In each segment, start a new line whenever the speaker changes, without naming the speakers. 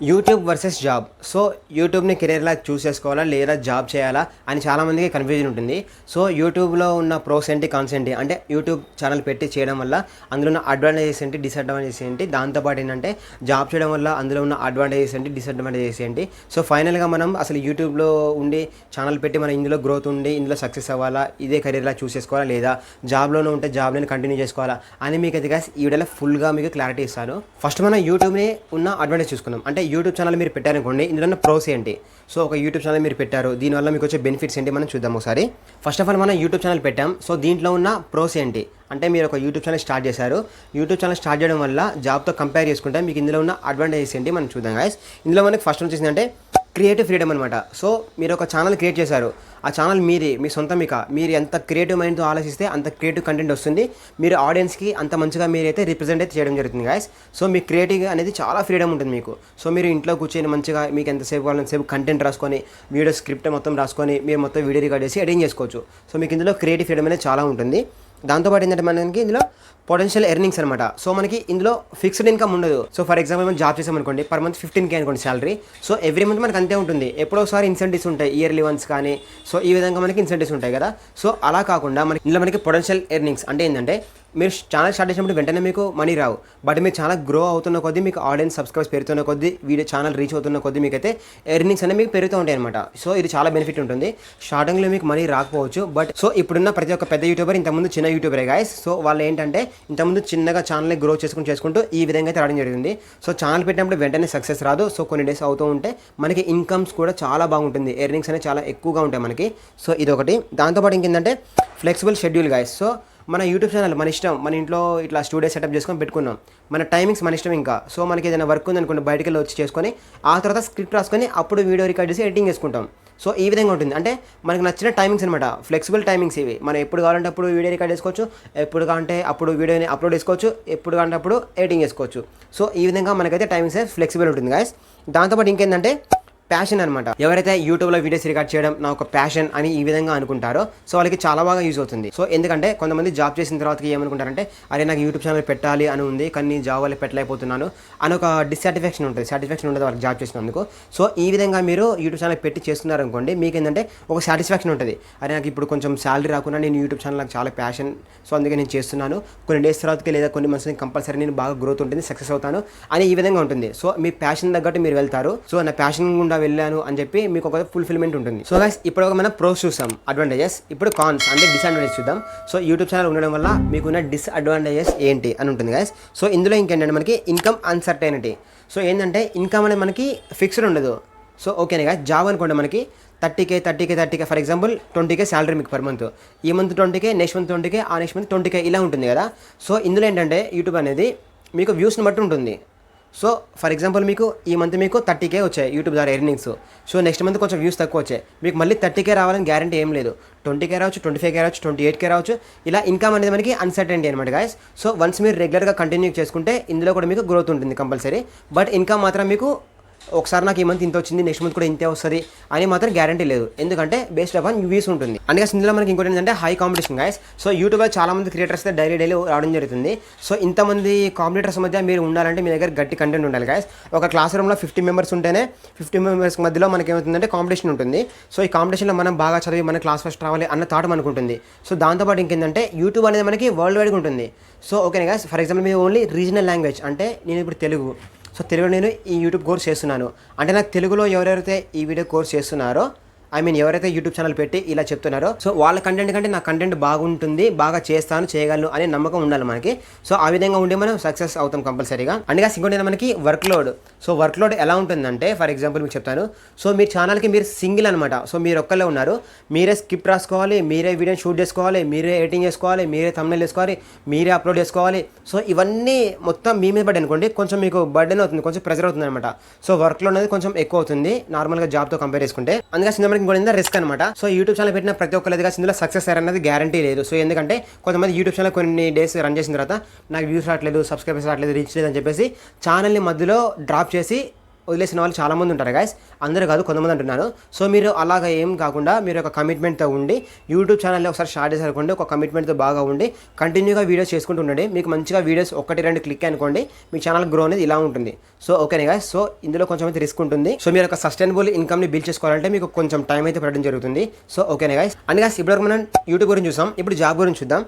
YouTube versus job. So యూట్యూబ్ని కెరీర్లా చూస్ చేసుకోవాలా లేదా job చేయాలా అని చాలామందికి కన్ఫ్యూజన్ ఉంటుంది. సో యూట్యూబ్లో ఉన్న ప్రోస్ ఏంటి, కాన్స్ ఏంటి, అంటే యూట్యూబ్ ఛానల్ పెట్టి చేయడం వల్ల అందులో ఉన్న అడ్వాంటేజెస్ ఏంటి, డిసడ్వాంటేజెస్ ఏంటి, దాంతోపాటు ఏంటంటే జాబ్ చేయడం వల్ల అందులో ఉన్న అడ్వాంటేజెస్ ఏంటి, డిసడ్వాంటేజెస్ ఏంటి. సో ఫైనల్గా మనం అసలు యూట్యూబ్లో ఉండి ఛానల్ పెట్టి మనం ఇందులో గ్రోత్ ఉండి ఇందులో సక్సెస్ అవ్వాలా, ఇదే కెరీర్లా చూస్ చేసుకోవాలా లేదా జాబ్లోనే ఉంటే జాబ్ని కంటిన్యూ చేసుకోవాలా అని మీకు అయితే ఈ వీడియోలో ఫుల్గా మీకు క్లారిటీ ఇస్తాను. ఫస్ట్ మనం యూట్యూబ్ని ఉన్న అడ్వాంటేజ్ చూసుకుందాం. అంటే యూట్యూబ్ ఛానల్ మీరు పెట్టారనుకోండి, ఇందులో ప్రోస్ ఏంటి. సో ఒక యూట్యూబ్ ఛానల్ మీరు పెట్టారు, దీనివల్ల మీకు వచ్చే బెనిఫిట్స్ ఏంటి మనం చూద్దాం ఒకసారి. ఫస్ట్ ఆఫ్ ఆల్ మనం యూట్యూబ్ ఛానల్ పెట్టాం. సో దీంట్లో ఉన్న ప్రోస్ ఏంటి అంటే, మీరు ఒక యూట్యూబ్ ఛానల్ స్టార్ట్ చేశారు. యూట్యూబ్ ఛానల్ స్టార్ట్ చేయడం వల్ల జాబ్తో కంపేర్ చేసుకుంటే మీకు ఇందులో ఉన్న అడ్వాంటేజెస్ ఏంటి మనం చూద్దాం గైస్. ఇందులో మనకి ఫస్ట్ వచ్చేసింది అంటే క్రియేటివ్ ఫ్రీడమ్ అనమాట. సో మీరు ఒక ఛానల్ క్రియేట్ చేశారు, ఆ ఛానల్ మీది, మీ సొంతం. మీరు ఎంత క్రియేటివ్ మైండ్తో ఆలోచిస్తే అంత క్రియేటివ్ కంటెంట్ వస్తుంది. మీరు ఆడియన్స్కి అంత మంచిగా మీరైతే రిప్రజెంట్ అయితే చేయడం జరుగుతుంది గైస్. సో మీ క్రియేటివ్ అనేది చాలా ఫ్రీడమ్ ఉంటుంది మీకు. సో మీరు ఇంట్లో కూర్చొని మంచిగా మీకు ఎంతసేపు కావాలంతసేపు కంటెంట్ రాసుకొని, వీడియో స్క్రిప్ట్ మొత్తం రాసుకొని మీరు మొత్తం వీడియో రికార్డ్ చేసి ఎడిటింగ్ చేసుకోవచ్చు. సో మీకు ఇందులో క్రియేటివ్ ఫ్రీడమ్ అనేది చాలా ఉంటుంది. దాంతోపాటు ఏంటంటే మనకి ఇందులో పొటెన్షియల్ ఎర్నింగ్స్ అనమాట. సో మనకి ఇందులో ఫిక్స్డ్ ఇన్కమ్ ఉండదు. సో ఫర్ ఎగ్జాంపుల్ మనం జాబ్ చేసామనుకోండి, పర్ మంత్ 15K అనుకోండి శాలరీ. సో ఎవ్రీ మంత్ మనకు అంతే ఉంటుంది. ఎప్పుడో ఒకసారి ఇన్సెంటివ్స్ ఉంటాయి, ఇయర్లీ వన్స్ కానీ. సో ఈ విధంగా మనకి ఇన్సెంటివ్స్ ఉంటాయి కదా. సో అలా కాకుండా మనకి ఇందులో మనకి పొటెన్షియల్ ఎర్నింగ్స్ అంటే ఏంటంటే, మీరు ఛానల్ స్టార్ట్ చేసినప్పుడు వెంటనే మీకు మనీ రావు, బట్ మీరు ఛానల్ గ్రో అవుతున్న కొద్దీ, మీకు ఆడియన్స్ సబ్స్క్రైబ్స్ పెరుగుతున్న కొద్దీ, వీడియో ఛానల్ రీచ్ అవుతున్న కొద్దీ మీకైతే ఎర్నింగ్స్ అనేవి మీకు పెరుగుతూ ఉంటాయి అనమాట. సో ఇది చాలా బెనిఫిట్ ఉంటుంది. స్టార్టింగ్లో మీకు మనీ రాకపోవచ్చు, బట్ సో ఇప్పుడున్న ప్రతి ఒక్క పెద్ద యూట్యూబర్ ఇంతకుముందు చిన్న యూట్యూబరే గాయస్. సో వాళ్ళు ఏంటంటే ఇంతకుముందు చిన్నగా ఛానల్ని గ్రో చేసుకుంటూ ఈ విధంగా అయితే రావడం జరిగింది. సో ఛానల్ పెట్టినప్పుడు వెంటనే సక్సెస్ రాదు. సో కొన్ని డేస్ అవుతూ ఉంటే మనకి ఇన్కమ్స్ కూడా చాలా బాగుంటుంది, ఎర్నింగ్స్ అనేవి చాలా ఎక్కువగా ఉంటాయి మనకి. సో ఇదొకటి. దాంతోపాటు ఇంకేంటంటే ఫ్లెక్సిబుల్ షెడ్యూల్ గాయస్. సో మన యూట్యూబ్ ఛానల్ మన ఇష్టం, మన ఇంట్లో ఇట్లా స్టూడియో సెటప్ చేసుకొని పెట్టుకున్నాం, మన టైమింగ్స్ మన ఇష్టం. ఇంకా సో మనకి ఏదైనా వర్క్ ఉందనుకోండి, బయటికి వెళ్ళి వచ్చి చేసుకొని ఆ తర్వాత స్క్రిప్ట్ రాసుకొని అప్పుడు వీడియో రికార్డ్ చేసి ఎడిటింగ్ చేసుకుంటాం. సో ఈ విధంగా ఉంటుంది. అంటే మనకు నచ్చిన టైమింగ్స్ అనమాట, ఫ్లెక్సిబుల్ టైమింగ్స్ ఇవి. మనం ఎప్పుడు కావాలంటే అప్పుడు వీడియో రికార్డ్ చేసుకోవచ్చు, ఎప్పుడు కావాలంటే అప్పుడు వీడియోని అప్లోడ్ చేసుకోవచ్చు, ఎప్పుడు కావాలంటే అప్పుడు ఎడిటింగ్ చేసుకోవచ్చు. సో ఈ విధంగా మనకైతే టైమింగ్స్ ఫ్లెక్సిబుల్ ఉంటుంది గాయస్. దాంతోపాటు ఇంకేంటంటే ప్యాషన్ అనమాట. ఎవరైతే యూట్యూబ్లో వీడియోస్ రికార్డ్ చేయడం నా ఒక ప్యాషన్ అని ఈ విధంగా అనుకుంటారో, సో వాళ్ళకి చాలా బాగా యూజ్ అవుతుంది. సో ఎందుకంటే కొంతమంది జాబ్ చేసిన తర్వాత ఏమనుకుంటారంటే, అరే నాకు యూట్యూబ్ ఛానల్ పెట్టాలి అని ఉంది, కానీ జాబ్ వల్ల పెట్టలేకపోతున్నాను అని ఒక డిస్సాటిస్ఫాక్షన్ ఉంటుంది, సాటిస్ఫాక్షన్ ఉంటుంది వాళ్ళకి జాబ్ చేసినందుకు. సో ఈ విధంగా మీరు యూట్యూబ్ ఛానల్ పెట్టి చేస్తున్నారు అనుకోండి, మీకు ఏంటంటే ఒక సాటిస్ఫాక్షన్ ఉంటుంది. అరే నాకు ఇప్పుడు కొంచెం శాలరీ రాకుండా నేను యూట్యూబ్ ఛానల్ నాకు చాలా ప్యాషన్, సో అందుకే నేను చేస్తున్నాను, కొన్ని డేస్ తర్వాతకి లేదా కొన్ని మంత్స్ని కంపల్సరీ నేను బాగా గ్రోత్ ఉంటుంది, సక్సెస్ అవుతాను అని ఈ విధంగా ఉంటుంది. సో మీ ప్యాషన్ తగ్గట్టు మీరు వెళ్తారు. సో నా ప్యాషన్ గుండా వెళ్ళాను అని చెప్పి మీకు ఒక ఫుల్ఫిల్మెంట్ ఉంటుంది. సో గైస్ ఇప్పుడు మనం ప్రోస్ చూసాం, అడ్వాంటేజెస్. ఇప్పుడు కాన్స్ అంటే డిసడ్వాంటేజెస్ చూద్దాం. సో యూట్యూబ్ ఛానల్ ఉండడం వల్ల మీకున్న డిసడ్వాంటేజెస్ ఏంటి అని ఉంటుంది గైస్. సో ఇందులో ఇంకేంటంటే మనకి ఇన్కమ్ అన్సర్టైనిటీ. సో ఏంటంటే ఇన్కమ్ అనేది మనకి ఫిక్స్డ్ ఉండదు. సో ఓకేనా గైస్. జాబ్ అనుకోండి మనకి 30K for example 20K salary మీకు పర్ మంత్. ఈ month 20K, next month 20K, ఆ నెక్స్ట్ మంత్ 20K ఇలా ఉంటుంది కదా. సో ఇందులో ఏంటంటే యూట్యూబ్ అనేది మీకు వ్యూస్ని బట్టి ఉంటుంది. సో ఫర్ ఎగ్జాంపుల్ మీకు ఈ మంత్ మీకు 30K వచ్చాయి యూట్యూబ్ ద్వారా ఎర్నింగ్స్. సో నెక్స్ట్ మంత్ కొంచెం వ్యూస్ తక్కువ వచ్చాయి, మీకు మళ్ళీ 30K రావాలని గ్యారంటీ ఏం లేదు. 20K రావచ్చు, 25K రావచ్చు, 28K రావచ్చు. ఇలా ఇన్కమ్ అనేది మనకి అన్సర్టెనిటీ అనమాట గాయస్. సో వన్స్ మీరు రెగ్యులర్గా కంటిన్యూ చేసుకుంటే ఇందులో కూడా మీకు గ్రోత్ ఉంటుంది కంపల్సరీ. బట్ ఇన్కమ్ మాత్రం మీకు ఒకసారి నాకు ఈ మంత్ ఇంత వచ్చింది, నెక్స్ట్ మంత్ కూడా ఇంతే వస్తుంది అని మాత్రం గ్యారంటీ లేదు, ఎందుకంటే బేస్డ్ అపాన్ వ్యూస్ ఉంటుంది. అందుకే ఇందులో మనకి ఇంకోటి ఏంటంటే హై కాంపిటీషన్ గైస్. సో యూట్యూబ్లో చాలా మంది క్రియేటర్స్ డైలీ రావడం జరుగుతుంది. సో ఇంతమంది కాంపిటీటర్స్ మధ్య మీరు ఉండాలంటే మీ దగ్గర గట్టి కంటెంట్ ఉండాలి గైస్. ఒక క్లాస్ రూమ్లో 50 మెంబర్స్ ఉంటేనే 50 మెంబర్స్ మధ్యలో మనకి ఏమవుతుందంటే కాంపిటీషన్ ఉంటుంది. సో ఈ కాంపిటీషన్లో మనం బాగా చదివి మన క్లాస్ ఫస్ట్ రావాలి అన్న థాట్ మనకు ఉంటుంది. సో దాంతోపాటు ఇంకేంటంటే యూట్యూబ్ అనేది మనకి వరల్డ్ వైడ్గా ఉంటుంది. So okay guys, for example మీరు ఓన్లీ రీజనల్ లాంగ్వేజ్ అంటే నేను ఇప్పుడు తెలుగు, సో తెలుగులో నేను ఈ యూట్యూబ్ కోర్స్ చేస్తున్నాను అంటే నాకు తెలుగులో ఎవరెవరైతే ఈ వీడియో కోర్స్ చేస్తున్నారో, ఎవరైతే యూట్యూబ్ ఛానల్ పెట్టి ఇలా చెప్తున్నారో, సో వాళ్ళ కంటెంట్ కంటే నా కంటెంట్ బాగుంటుంది, బాగా చేస్తాను, చేయగలను అనే నమ్మకం ఉండాలి మనకి. సో ఆ విధంగా ఉండి మనం సక్సెస్ అవుతాం కంపల్సరీగా. అందుకే ఇంకోటి మనకి work load. So work load ఎలా ఉంటుందంటే, ఫర్ ఎగ్జాంపుల్ మీకు చెప్తాను. సో మీ ఛానల్కి మీరు సింగిల్ అనమాట. సో మీరు ఒక్కళ్ళే ఉన్నారు, మీరే స్క్రిప్ట్ రాసుకోవాలి, మీరే వీడియోని షూట్ చేసుకోవాలి, మీరే ఎడిటింగ్ చేసుకోవాలి, మీరే థంబ్నెయిల్ చేసుకోవాలి, మీరే అప్లోడ్ చేసుకోవాలి. సో ఇవన్నీ మొత్తం మీ మీద పడి అనుకోండి, కొంచెం మీకు బర్డెన్ అవుతుంది, కొంచెం ప్రెజర్ అవుతుంది అనమాట. సో వర్క్ లోడ్ అనేది కొంచెం ఎక్కువ అవుతుంది నార్మల్గా జాబ్తో కంపేర్ చేసుకుంటే. అందుకే ఇంకోటి రిస్క్ అనమాట. సో యూట్యూబ్ ఛానల్ పెట్టిన ప్రతి ఒక్కరిదిగా ఇందులో సక్సెస్ అనేది గ్యారంటీ లేదు. సో ఎందుకంటే కొంతమంది యూట్యూబ్ ఛానల్ కొన్ని డేస్ రన్ చేసిన తర్వాత నాకు వ్యూస్ రావట్లేదు, సబ్స్క్రైబర్స్ రావట్లేదు, రీచ్ లేదు అని చెప్పేసి ఛానల్ని మధ్యలో డ్రాప్ చేసి వదిలేసిన వాళ్ళు చాలామంది ఉంటారు గైస్, అందరూ కాదు కొంతమంది అంటున్నాను. సో మీరు అలాగా ఏం కాకుండా మీరు ఒక కమిట్మెంట్తో ఉండి యూట్యూబ్ ఛానల్లో ఒకసారి స్టార్ట్ చేశారనుకోండి, ఒక కమిట్మెంట్తో బాగా ఉండి కంటిన్యూగా వీడియోస్ చేసుకుంటూ ఉండండి. మీకు మంచిగా వీడియోస్ 1-2 క్లిక్ అనుకోండి, మీ ఛానల్ గ్రో అనేది ఇలా ఉంటుంది. సో ఓకేనే గైస్, సో ఇందులో కొంచెం అయితే రిస్క్ ఉంటుంది. సో మీరు ఒక సస్టైనబుల్ ఇన్కమ్ని బిల్డ్ చేసుకోవాలంటే మీకు కొంచెం టైం అయితే పడడం జరుగుతుంది. సో ఓకేనే గైస్. అండ్ గైస్ ఇప్పటివరకు మనం యూట్యూబ్ గురించి చూసాం, ఇప్పుడు జాబ్ గురించి చూద్దాం.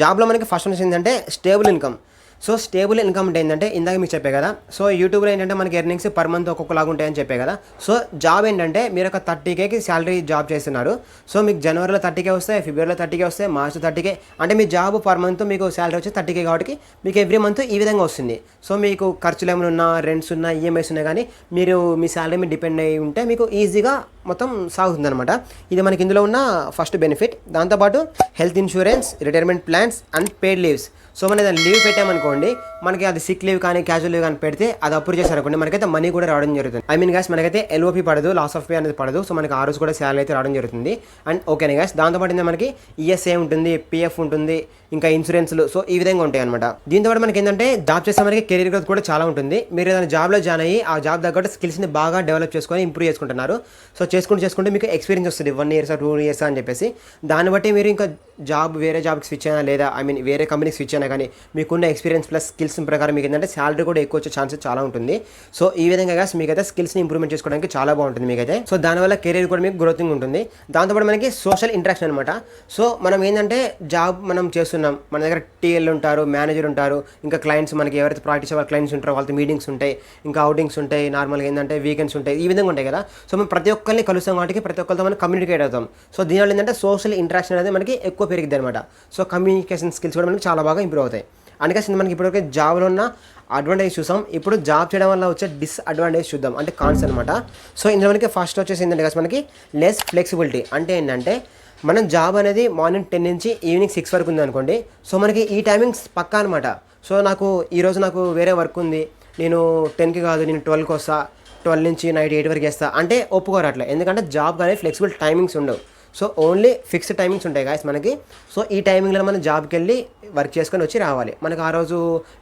జాబ్లో మనకి ఫస్ట్ వచ్చి ఏంటంటే stable income. So stable income అంటే ఏంటంటే ఇందాక మీకు చెప్పే కదా, సో యూట్యూబ్లో ఏంటంటే మనకి ఎర్నింగ్స్ పర్ మంత్ ఒక్కొక్కలాగా ఉంటాయని చెప్పే కదా. సో జాబ్ ఏంటంటే మీరు ఒక 30Kకి శాలరీ జాబ్ చేస్తున్నారు. సో మీకు జనవరిలో 30K వస్తాయి, ఫిబ్రవరిలో 30K వస్తాయి, మార్చ్ 30K, అంటే మీ జాబ్ పర్ మంత్ మీకు శాలరీ వచ్చి 30K కాబట్టి మీకు ఎవ్రీ మంత్ ఈ విధంగా వస్తుంది. సో మీకు ఖర్చులు ఏమైనా ఉన్నా, రెంట్స్ ఉన్నా, ఈఎంఐస్ ఉన్నా కానీ మీరు మీ శాలరీ మీద డిపెండ్ అయ్యి ఉంటే మీకు ఈజీగా మొత్తం సాగుతుంది అనమాట. ఇది మనకి ఇందులో ఉన్న ఫస్ట్ బెనిఫిట్. దాంతోపాటు health insurance, retirement plans and paid leaves. So మనం ఏదైనా లీవ్ పెట్టామనుకోండి, మనకి అది సిక్ లీవ్ కానీ క్యాజువల్ లీవ్ కానీ పెడితే అది అప్రూవ్ చేశారనుకోండి, మనకైతే మనీ కూడా రావడం జరుగుతుంది. ఐ మీన్ గ్యాస్ మనకైతే ఎల్ఓపి పడదు, లాస్ ఆఫ్ పే అనేది పడదు. సో మనకి ఆ రోజు కూడా శాలరీ అయితే రావడం జరుగుతుంది. అండ్ ఓకేనే గ్యాస్, దాంతోపాటు మనకి ఈఎస్ఐ ఉంటుంది, పిఎఫ్ ఉంటుంది, ఇంకా ఇన్సూరెన్స్లు. సో ఈ విధంగా ఉంటాయి అనమాట. దీంతో పాటు మనకి ఏంటంటే జాబ్ చేస్తే మనకి కెరీర్ గ్రోత్ కూడా చాలా ఉంటుంది. మీరు ఏదైనా జాబ్లో జాయిన్ అయ్యి ఆ జాబ్ తగ్గట్టు స్కిల్స్ని బాగా డెవలప్ చేసుకొని ఇంప్రూవ్ చేసుకుంటున్నారు. సో చేసుకుంటే మీకు ఎక్స్పీరియన్స్ వస్తుంది 1 year 2 years అని చెప్పేసి. దాన్ని బట్టి మీరు ఇంకా వేరే జాబ్కి స్విచ్ అయినా లేదా ఐ మీన్ వేరే కంపెనీకి స్విచ్ అయినా కానీ మీకున్న ఎక్స్పీరియన్స్ ప్లస్ స్కిల్స్ ప్రకారం మీకు ఏంటంటే శాలరీ కూడా ఎక్కువ వచ్చే ఛాన్సెస్ చాలా ఉంటుంది. సో ఈ విధంగా గాస్ మీకైతే స్కిల్స్ని ఇంప్రూవ్మెంట్ చేసుకోవడానికి చాలా బాగుంటుంది మీకైతే. సో దానివల్ల కెరీర్ కూడా మీకు గ్రోతింగ్ ఉంటుంది. దాంతోపాటు మనకి సోషల్ ఇంటరాక్షన్ అనమాట. సో మనం ఏంటంటే జాబ్ మనం చేస్తున్నాం, మన దగ్గర టీఎల్ ఉంటారు, మేనేజర్ ఉంటారు, ఇంకా క్లయింట్స్ మనకి ఎవరైతే ప్రాక్టీస్ అవ్వాలి క్లయింట్స్ ఉంటారో వాళ్ళతో మీటింగ్స్ ఉంటాయి, ఇంకా అవుటింగ్స్ ఉంటాయి, నార్మల్గా ఏంటంటే వీకెండ్స్ ఉంటాయి, ఈ విధంగా ఉంటాయి కదా. సో మనం ప్రతి ఒక్కరిని కలుస్తాం కాబట్టి ప్రతి ఒక్కరితో మనం కమ్యూనికేట్ అవుతాం. సో దీనివల్ల ఏంటంటే సోషల్ ఇంటరాక్షన్ అనేది మనకి ఎక్కువ పెరిగిద్ది అనమాట. సో కమ్యూనికేషన్ స్కిల్స్ కూడా మనకి చాలా బాగా ఇంప్రూవ్ అవుతాయి. అందుకని మనకి ఇప్పటివరకు జాబ్లో ఉన్న అడ్వాంటేజ్ చూసాం. ఇప్పుడు జాబ్ చేయడం వల్ల వచ్చే డిస్అడ్వాంటేజ్ చూద్దాం, అంటే కాన్స్ అనమాట. సో ఇందులో మనకి ఫస్ట్ వచ్చేసి ఏంటంటే కదా మనకి లెస్ ఫ్లెక్సిబిలిటీ. అంటే ఏంటంటే మనం జాబ్ అనేది మార్నింగ్ 10 నుంచి ఈవినింగ్ 6 వరకు ఉంది అనుకోండి. సో మనకి ఈ టైమింగ్స్ పక్కా అనమాట. సో ఈరోజు నాకు వేరే వర్క్ ఉంది, నేను 10కి కాదు నేను 12కి వస్తా, 12 నుంచి నైట్ 8 వరకు వేస్తా అంటే ఒప్పుకోరు అట్లా. ఎందుకంటే జాబ్ కానీ ఫ్లెక్సిబుల్ టైమింగ్స్ ఉండవు. సో ఓన్లీ ఫిక్స్డ్ టైమింగ్స్ ఉంటాయి గాయస్ మనకి. సో ఈ టైమింగ్లో మనం జాబ్కి వెళ్ళి వర్క్ చేసుకొని వచ్చి రావాలి. మనకు ఆ రోజు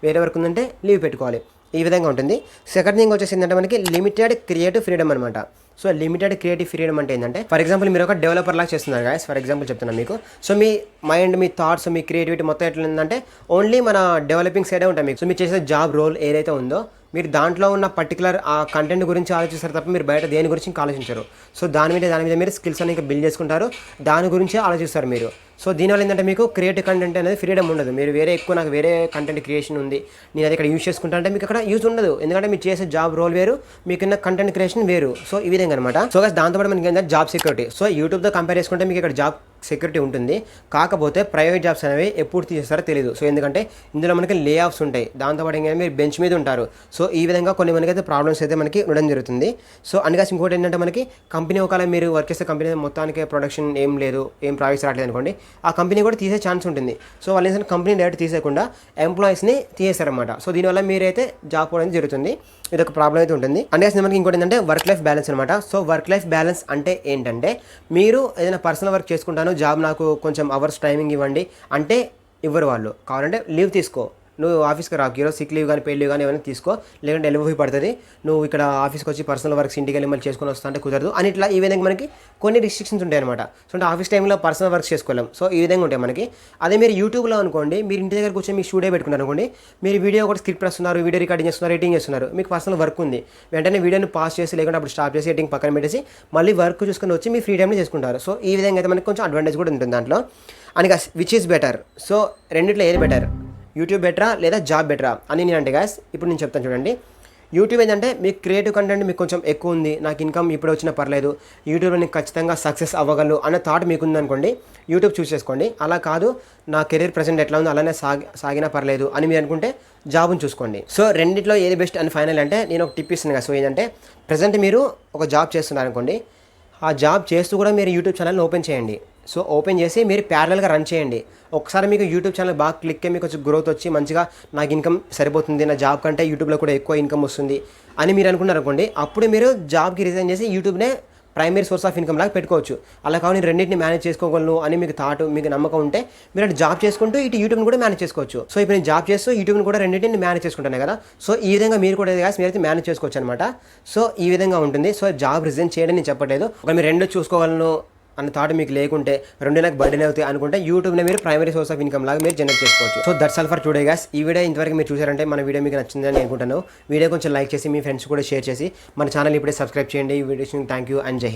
వేరే వర్క్ ఉందంటే లీవ్ పెట్టుకోవాలి. ఈ విధంగా ఉంటుంది. సెకండ్ థింగ్ వచ్చేసి ఏంటంటే మనకి లిమిటెడ్ క్రియేటివ్ ఫ్రీడమ్ అనమాట. సో లిమిటెడ్ క్రియేటివ్ ఫ్రీడమ్ అంటే ఏంటంటే ఫర్ ఎగ్జాంపుల్ మీరు ఒక డెవలపర్ లాగా చేస్తున్నారు గాయస్, ఫర్ ఎగ్జాంపుల్ చెప్తున్నాను మీకు. సో మీ మైండ్, మీ థాట్స్, మీ క్రియేటివిటీ మొత్తం ఎట్లా ఉందంటే ఓన్లీ మన డెవలపింగ్ సైడే ఉంటాయి మీకు. సో మీరు చేసే జాబ్ రోల్ ఏదైతే ఉందో మీరు దాంట్లో ఉన్న పర్టికులర్ ఆ కంటెంట్ గురించి ఆలోచిస్తారు తప్ప మీరు బయట దేని గురించి ఇంకా ఆలోచించరు. సో దాని మీద మీరు స్కిల్స్ అని ఇంకా బిల్డ్ చేసుకుంటారు, దాని గురించే ఆలోచిస్తారు మీరు. సో దీనివల్ల ఏంటంటే మీకు క్రియేటివ్ కంటెంట్ అనేది ఫ్రీడమ్ ఉండదు. మీరు నాకు వేరే కంటెంట్ క్రియేషన్ ఉంది, నేను అది ఇక్కడ యూజ్ చేసుకుంటా అంటే మీకు అక్కడ యూజ్ ఉండదు. ఎందుకంటే మీరు చేసే జాబ్ రోల్ వేరు, మీకున్న కంటెంట్ క్రియేషన్ వేరు. సో ఈ విధంగా అనమాట. సో దాంతోపాటు మనకి ఏంటంటే జాబ్ సెక్యూరిటీ. సో యూట్యూబ్తో కంపేర్ చేసుకుంటే మీకు ఇక్కడ జాబ్ సెక్యూరిటీ ఉంటుంది. కాకపోతే ప్రైవేట్ జాబ్స్ అనేవి ఎప్పుడు తీసేస్తారో తెలియదు. సో ఎందుకంటే ఇందులో మనకి లే ఆఫ్స్ ఉంటాయి, దాంతోపాటు ఇంకా మీరు బెంచ్ మీద ఉంటారు. సో ఈ విధంగా కొన్ని మనకైతే ప్రాబ్లమ్స్ అయితే మనకి ఉండడం జరుగుతుంది. సో అందుకని ఇంకోటి ఏంటంటే మనకి కంపెనీ ఒకవేళ మీరు వర్క్ చేసే కంపెనీ మొత్తానికి ప్రొడక్షన్ ఏం లేదు, ఏం ప్రాఫిట్స్ రావట్లేదు అనుకోండి, ఆ కంపెనీ కూడా తీసే ఛాన్స్ ఉంటుంది. సో వాళ్ళు ఏంటంటే కంపెనీ డైరెక్ట్ తీసేయకుండా ఎంప్లాయీస్ని తీసేస్తారనమాట. సో దీనివల్ల మీరైతే జాబ్ పోవడం జరుగుతుంది. ఇది ఒక ప్రాబ్లం అయితే ఉంటుంది. అందుకని మనకి ఇంకోటి ఏంటంటే వర్క్ లైఫ్ బ్యాలెన్స్ అనమాట. సో వర్క్ లైఫ్ బ్యాలెన్స్ అంటే ఏంటంటే మీరు ఏదైనా పర్సనల్ వర్క్ చేసుకుంటాను, జాబ్ నాకు కొంచెం అవర్స్ టైమింగ్ ఇవ్వండి అంటే ఇవ్వరు వాళ్ళు. కావాలంటే లీవ్ తీసుకో, నువ్వు ఆఫీస్కి రాకు, ఈరోజు సిక్ లీవ్ కానీ పెయిడ్ లీవ్ కానీ ఏమైనా తీసుకో, లేదంటే ఎల్ఓపి పడుతుంది, నువ్వు ఇక్కడ ఆఫీస్కి వచ్చి పర్సనల్ వర్క్స్ ఇంటికి వెళ్ళి మళ్ళీ చేసుకొని వస్తా అంటే కుదరదు అని ఇట్లా ఈ విధంగా మనకి కొన్ని రిస్ట్రిక్షన్స్ ఉంటాయి అనమాట. సో అంటే ఆఫీస్ టైంలో పర్సనల్ వర్క్స్ చేసుకోలేం. సో ఈ విధంగా ఉంటాయి మనకి. అదే మీరు యూట్యూబ్లో అనుకోండి, మీరు ఇంటి దగ్గర కూర్చొని మీ స్టూడియో పెట్టుకున్నారు అనుకోండి, మీరు వీడియో కూడా స్క్రిప్ట్ రాస్తున్నారు, వీడియో రికార్డింగ్ చేస్తున్నారు, ఎడిటింగ్ చేస్తున్నారు, మీకు పర్సనల్ వర్క్ ఉంది, వెంటనే వీడియోని పాస్ చేసి లేకుంటే అప్పుడు స్టాప్ చేసి ఎడిటింగ్ పక్కన పెట్టేసి మళ్ళీ వర్క్ చూసుకొని వచ్చి మీ ఫ్రీ టైంలో చేసుకుంటారు. సో ఈ విధంగా అయితే మనకి కొంచెం అడ్వాంటేజ్ కూడా ఉంటుంది దాంట్లో. అని విచ్ ఈస్ బెటర్? సో రెండిట్లో ఏది బెటర్, యూట్యూబ్ బెటరా లేదా జాబ్ బెటరా అని నేను అంటే గాయస్ ఇప్పుడు నేను చెప్తాను చూడండి. యూట్యూబ్ ఏంటంటే మీకు క్రియేటివ్ కంటెంట్ మీకు కొంచెం ఎక్కువ ఉంది, నాకు ఇన్కమ్ ఇప్పుడు వచ్చినా పర్లేదు, యూట్యూబ్లో నేను ఖచ్చితంగా సక్సెస్ అవ్వగలను అన్న థాట్ మీకు ఉందనుకోండి, యూట్యూబ్ చూస్ చేసుకోండి. అలా కాదు నా కెరీర్ ప్రజెంట్ ఎట్లా ఉందో అలానే సాగినా పర్లేదు అని మీరు అనుకుంటే జాబ్ని చూసుకోండి. సో రెండిట్లో ఏది బెస్ట్ అని ఫైనల్ అంటే నేను ఒక టిప్ ఇస్తున్నాను కదా. సో ఏంటంటే ప్రజెంట్ మీరు ఒక జాబ్ చేస్తున్నారు అనుకోండి, ఆ జాబ్ చేస్తూ కూడా మీరు యూట్యూబ్ ఛానల్ని ఓపెన్ చేయండి. సో ఓపెన్ చేసి మీరు ప్యారలల్గా రన్ చేయండి. ఒకసారి మీకు యూట్యూబ్ ఛానల్ బాగా క్లిక్ అయ్యి మీకు వచ్చి గ్రోత్ వచ్చి మంచిగా నాకు ఇన్కమ్ సరిపోతుంది, నా జాబ్ కంటే యూట్యూబ్లో కూడా ఎక్కువ ఇన్కమ్ వస్తుంది అని మీరు అనుకున్నారు అనుకోండి, అప్పుడు మీరు జాబ్కి రిజైన్ చేసి యూట్యూబ్నే ప్రైమరీ సోర్స్ ఆఫ్ ఇన్కమ్ లాగా పెట్టుకోవచ్చు. అలా కావాలి నేను రెండింటిని మేనేజ్ చేసుకోగలను అని మీకు థాట్, మీకు నమ్మకం ఉంటే మీరు అంటే జాబ్ చేసుకుంటూ ఇటు యూట్యూబ్ని కూడా మేనేజ్ చేసుకోవచ్చు. సో ఇప్పుడు నేను జాబ్ చేస్తూ యూట్యూబ్ని కూడా రెండింటిని మేనేజ్ చేసుకుంటాను కదా. సో ఈ విధంగా మీరు కూడా మీరైతే మేనేజ్ చేసుకోవచ్చు అనమాట. సో ఈ విధంగా ఉంటుంది. సో జాబ్ రిజైన్ చేయడం నేను చెప్పట్లేదు. ఒక మీరు రెండు చూసుకోగలను అన్న థాట్ మీకు లేకుంటే, రెండు నాకు బర్డెన్ అవుతాయి అనుకుంటే యూట్యూబ్ని మీరు ప్రైమరీ సోర్స్ ఆఫ్ ఇన్కమ్ లాగా మీరు జనరేట్ చేసుకోవచ్చు. So that's all for today guys. ఈ వీడియో ఇంతవరకు మీరు చూసారంటే మన వీడియో మీకు నచ్చిందని అనుకుంటాను. వీడియో కొంచెం లైక్ చేసి మీ ఫ్రెండ్స్ కూడా షేర్ చేసి మన ఛానల్ ఇప్పుడే సబ్స్క్రైబ్ చేయండి. ఈ వీడియో థ్యాంక్ యూ అండ్ జై హింద్.